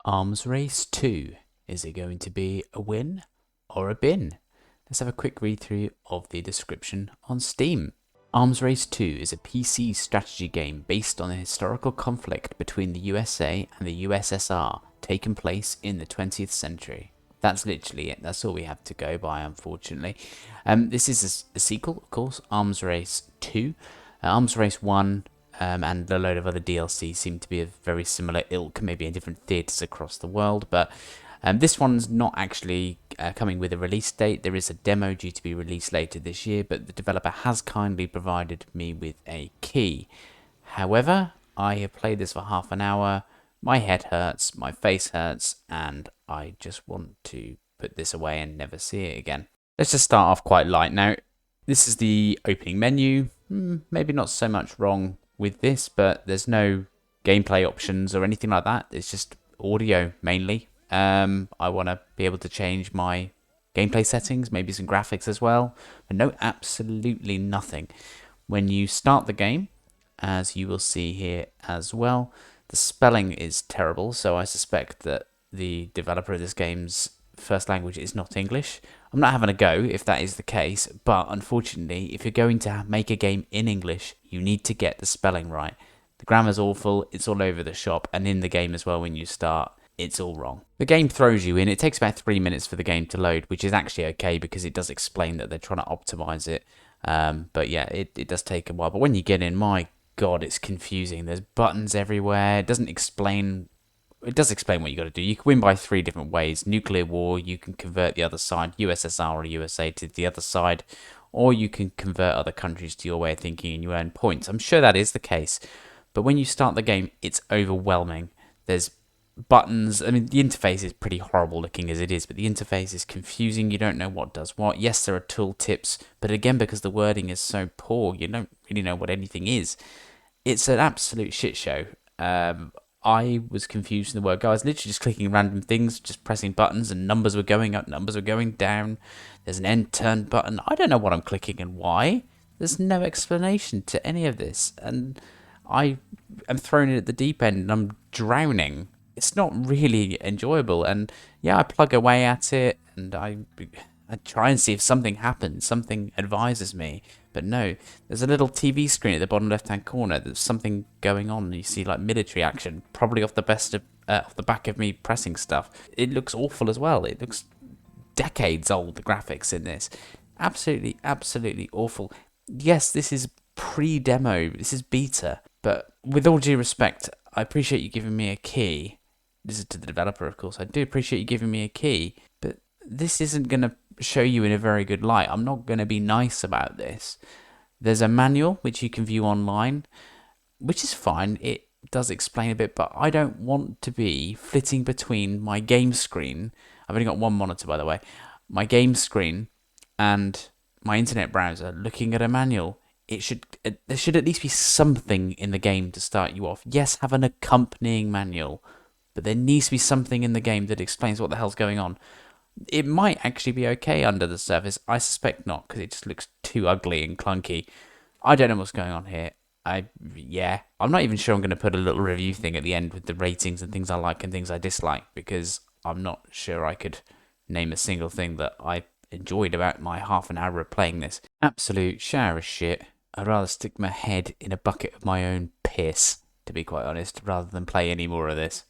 Arms Race 2. Is it going to be a win or a bin? Let's have a quick read through of the description on Steam. Arms Race 2 is a PC strategy game based on a historical conflict between the USA and the USSR taking place in the 20th century. That's literally it. That's all we have to go by, unfortunately. This is a sequel, of course, Arms Race 2. Arms Race 1 and a load of other DLC seem to be of very similar ilk, maybe in different theatres across the world, but this one's not actually coming with a release date. There is a demo due to be released later this year, but the developer has kindly provided me with a key. However, I have played this for half an hour, my head hurts, my face hurts, and I just want to put this away and never see it again. Let's just start off quite light. Now, this is the opening menu. Maybe not so much wrong with this, but there's no gameplay options or anything like that. It's just audio mainly. I want to be able to change my gameplay settings, maybe some graphics as well, but no, absolutely nothing. When you start the game, as you will see here as well, the spelling is terrible, so I suspect that the developer of this game's first language is not English. I'm not having a go if that is the case, but unfortunately, if you're going to make a game in English, you need to get the spelling right. The grammar's awful, it's all over the shop, and in the game as well when you start, it's all wrong. The game throws you in. It takes about 3 minutes for the game to load, which is actually okay because it does explain that they're trying to optimize it. But yeah, it does take a while. But when you get in, my God, it's confusing. There's buttons everywhere. It doesn't explain. It does explain what you got to do. You can win by 3 different ways. Nuclear war, you can convert the other side, USSR or USA to the other side, or you can convert other countries to your way of thinking and you earn points. I'm sure that is the case. But when you start the game, it's overwhelming. There's buttons. I mean, the interface is pretty horrible looking as it is, but the interface is confusing. You don't know what does what. Yes, there are tooltips, but again, because the wording is so poor, you don't really know what anything is. It's an absolute shit show. I was confused in the word. I was literally just clicking random things, just pressing buttons, and numbers were going up, numbers were going down. There's an end turn button. I don't know what I'm clicking and why. There's no explanation to any of this, and I am thrown in at the deep end and I'm drowning. It's not really enjoyable, and yeah, I plug away at it and I try and see if something happens, something advises me, but no, there's a little TV screen at the bottom left hand corner. There's something going on. You see like military action, probably off the back of me pressing stuff. It looks awful as well. It looks decades old, the graphics in this. Absolutely awful. Yes, this is pre-demo, this is beta, but with all due respect, I appreciate you giving me a key. This is to the developer, of course. I do appreciate you giving me a key, but this isn't going to show you in a very good light. I'm not going to be nice about this. There's a manual which you can view online, which is fine. It does explain a bit, but I don't want to be flitting between my game screen. I've only got one monitor, by the way. My game screen and my internet browser looking at a manual. There should at least be something in the game to start you off. Yes, have an accompanying manual, but there needs to be something in the game that explains what the hell's going on. It might actually be okay under the surface. I suspect not, because it just looks too ugly and clunky. I don't know what's going on here. I'm not even sure I'm going to put a little review thing at the end with the ratings and things I like and things I dislike, because I'm not sure I could name a single thing that I enjoyed about my half an hour of playing this. Absolute shower of shit. I'd rather stick my head in a bucket of my own piss, to be quite honest, rather than play any more of this.